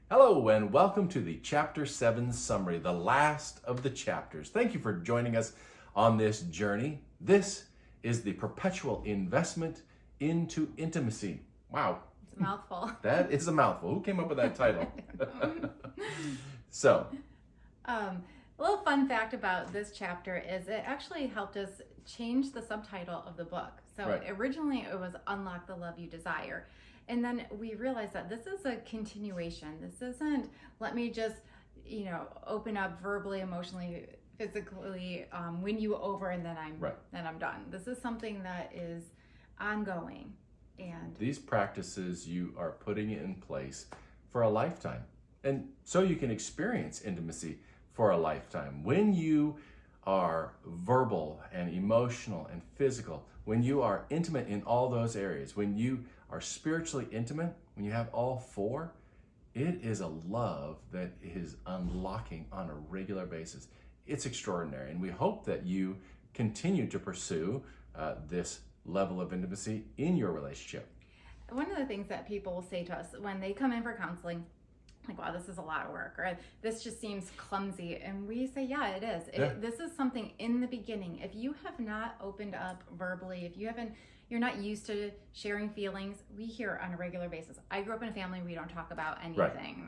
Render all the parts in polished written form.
Hello and welcome to the Chapter 7 summary, the last of the chapters. Thank you for joining us on this journey. This is the Perpetual Investment into Intimacy. Wow. It's a mouthful. That is a mouthful. Who came up with that title? So. A little fun fact about this chapter is it actually helped us change the subtitle of the book. So Originally it was Unlock the Love You Desire. And then we realized that this is a continuation. This isn't, let me just, open up verbally, emotionally, physically, win you over, and then I'm done. This is something that is ongoing. And these practices you are putting in place for a lifetime. And so you can experience intimacy for a lifetime. When you are verbal and emotional and physical, when you are intimate in all those areas, when you are spiritually intimate, when you have all four, it is a love that is unlocking on a regular basis. It's extraordinary, and we hope that you continue to pursue this level of intimacy in your relationship. One of the things that people will say to us when they come in for counseling, like, wow, this is a lot of work, or this just seems clumsy. And we say, yeah, it is. This is something in the beginning. If you have not opened up verbally, if you're not used to sharing feelings, we hear on a regular basis. I grew up in a family where we don't talk about anything.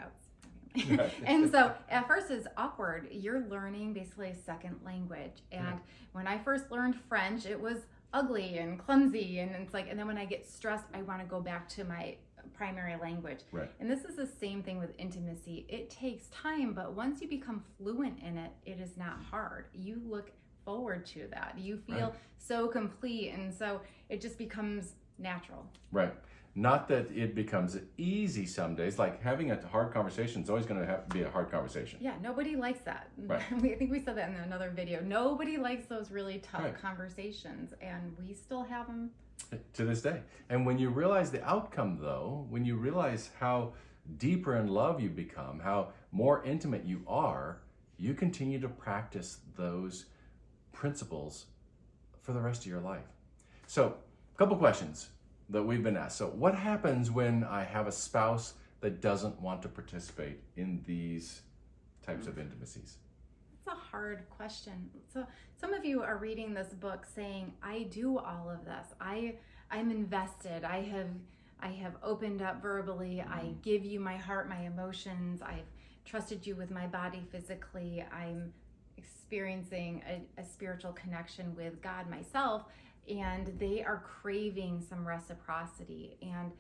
That's and so at first it's awkward. You're learning basically a second language. And when I first learned French, it was ugly and clumsy, and it's like, and then when I get stressed, I want to go back to my primary language. And this is the same thing with intimacy. It takes time, but once you become fluent in it, it is not hard. You look forward to that. You feel so complete, and so it just becomes natural. Not that it becomes easy some days. Like having a hard conversation is always going to have to be a hard conversation. Yeah, nobody likes that. I think we said that in another video. Nobody likes those really tough conversations, and we still have them to this day. And when you realize the outcome, though, when you realize how deeper in love you become, how more intimate you are, you continue to practice those principles for the rest of your life. So, a couple questions that we've been asked. So, what happens when I have a spouse that doesn't want to participate in these types of intimacies? It's a hard question. So some of you are reading this book saying, I do all of this. I'm invested. I have opened up verbally. I give you my heart, my emotions. I've trusted you with my body physically. I'm experiencing a spiritual connection with God myself, and they are craving some reciprocity. And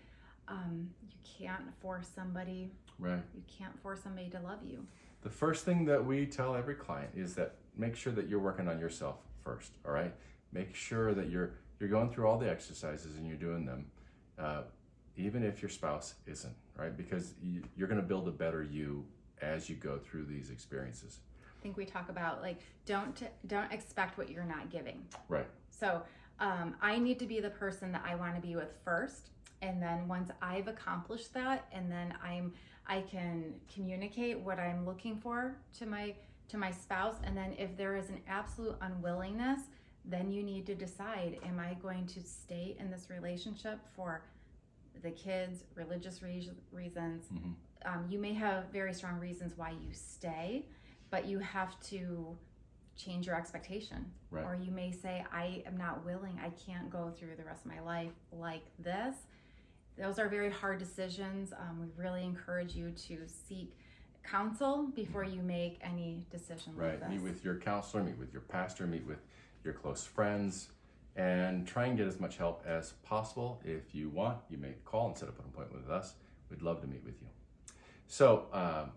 you can't force somebody. You can't force somebody to love you. The first thing that we tell every client is that make sure that you're working on yourself first, all right? Make sure that you're going through all the exercises and you're doing them, even if your spouse isn't, right? Because you're going to build a better you as you go through these experiences. I think we talk about, like, don't expect what you're not giving. So I need to be the person that I want to be with first, and then once I've accomplished that, and then I can communicate what I'm looking for to my spouse. And then if there is an absolute unwillingness, then you need to decide, am I going to stay in this relationship for the kids, religious reasons? You may have very strong reasons why you stay, but you have to change your expectation. Or you may say, I am not willing. I can't go through the rest of my life like this. Those are very hard decisions. We really encourage you to seek counsel before you make any decision like this. Meet with your counselor, meet with your pastor, meet with your close friends, and try and get as much help as possible. If you want, you may call and set up an appointment with us. We'd love to meet with you. So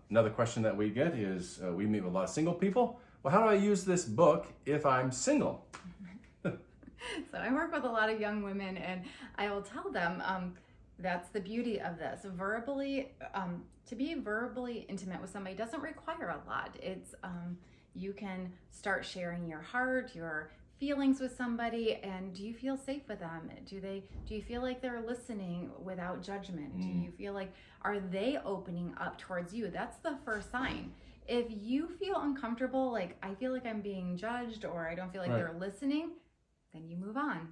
another question that we get is, we meet with a lot of single people. Well, how do I use this book if I'm single? So I work with a lot of young women, and I will tell them, that's the beauty of this. Verbally, to be verbally intimate with somebody doesn't require a lot. It's you can start sharing your heart, your feelings with somebody, and do you feel safe with them? Do you feel like they're listening without judgment? Do you feel like, are they opening up towards you? That's the first sign. If you feel uncomfortable, like, I feel like I'm being judged, or I don't feel like they're listening, then you move on.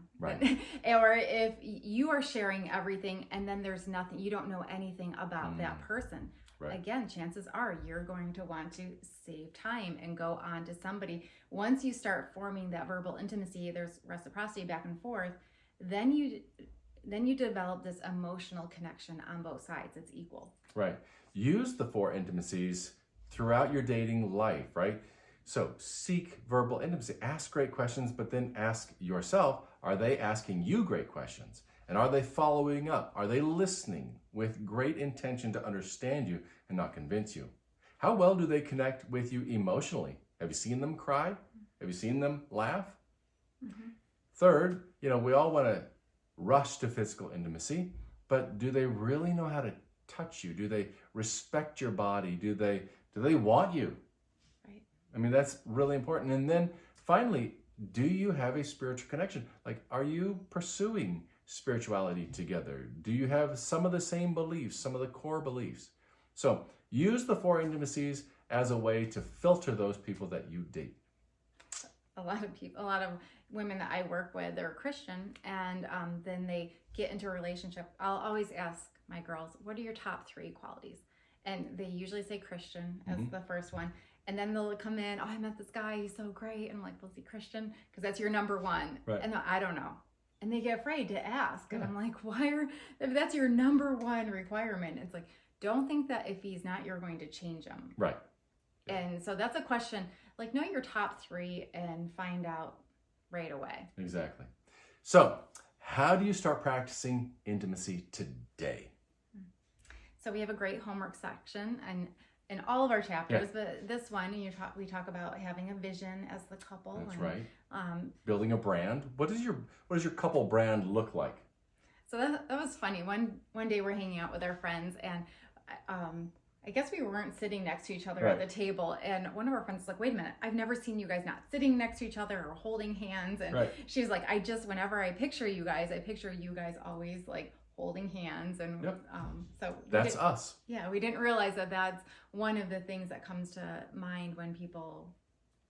Or if you are sharing everything and then there's nothing, you don't know anything about that person. again, chances are you're going to want to save time and go on to somebody. Once you start forming that verbal intimacy, there's reciprocity back and forth, then you develop this emotional connection on both sides. It's equal. Right. Use the 4 intimacies throughout your dating life, right? So seek verbal intimacy. Ask great questions, but then ask yourself, are they asking you great questions? And are they following up? Are they listening with great intention to understand you and not convince you? How well do they connect with you emotionally? Have you seen them cry? Have you seen them laugh? Mm-hmm. Third, we all want to rush to physical intimacy, but do they really know how to touch you? Do they respect your body? Do they want you? Right. I mean, that's really important. And then finally, do you have a spiritual connection? Like, are you pursuing spirituality together? Do you have some of the same beliefs, some of the core beliefs? So use the 4 intimacies as a way to filter those people that you date. A lot of women that I work with, they're Christian, and then they get into a relationship. I'll always ask my girls, what are your top 3 qualities? And they usually say Christian as the first one. And then they'll come in, I met this guy, he's so great. And I'm like, well, is he Christian? Because that's your number 1. Right. And I don't know. And they get afraid to ask. And I'm like, if that's your number 1 requirement, it's like, don't think that if he's not, you're going to change him. Right. Yeah. And so that's a question, like, know your top 3 and find out right away. Exactly. So how do you start practicing intimacy today? So we have a great homework section and in all of our chapters, but this one, we talk about having a vision as the couple. That's right. Building a brand. What does your couple brand look like? So that was funny. One day we're hanging out with our friends, and I guess we weren't sitting next to each other at the table, and one of our friends was like, wait a minute, I've never seen you guys not sitting next to each other or holding hands. And she's like, whenever I picture you guys always like holding hands. And so that's us. Yeah, we didn't realize that that's one of the things that comes to mind when people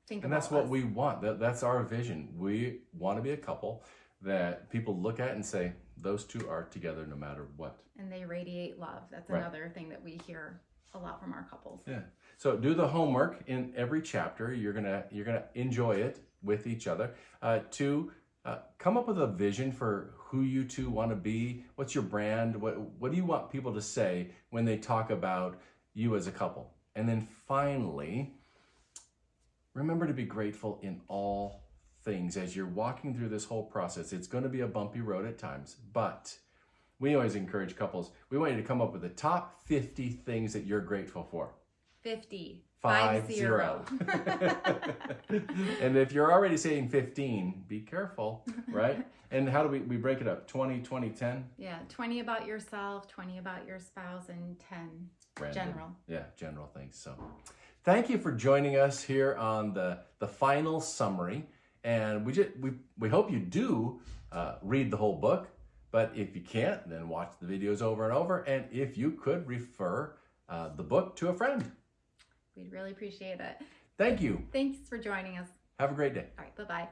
think about us. And that's what we want. That's our vision. We want to be a couple that people look at and say, those two are together no matter what. And they radiate love. That's another thing that we hear a lot from our couples. Yeah. So do the homework in every chapter. You're gonna enjoy it with each other. Come up with a vision for who you two want to be. What's your brand? What do you want people to say when they talk about you as a couple? And then finally, remember to be grateful in all things as you're walking through this whole process. It's going to be a bumpy road at times, but we always encourage couples. We want you to come up with the top 50 things that you're grateful for. 50. 50. And if you're already saying 15, be careful, right? And how do we break it up? 20, 20, 10? Yeah, 20 about yourself, 20 about your spouse, and 10 Random. General. Yeah, general things. So thank you for joining us here on the final summary. And we hope you do read the whole book. But if you can't, then watch the videos over and over. And if you could refer the book to a friend. We'd really appreciate it. Thank you. Thanks for joining us. Have a great day. All right, bye-bye.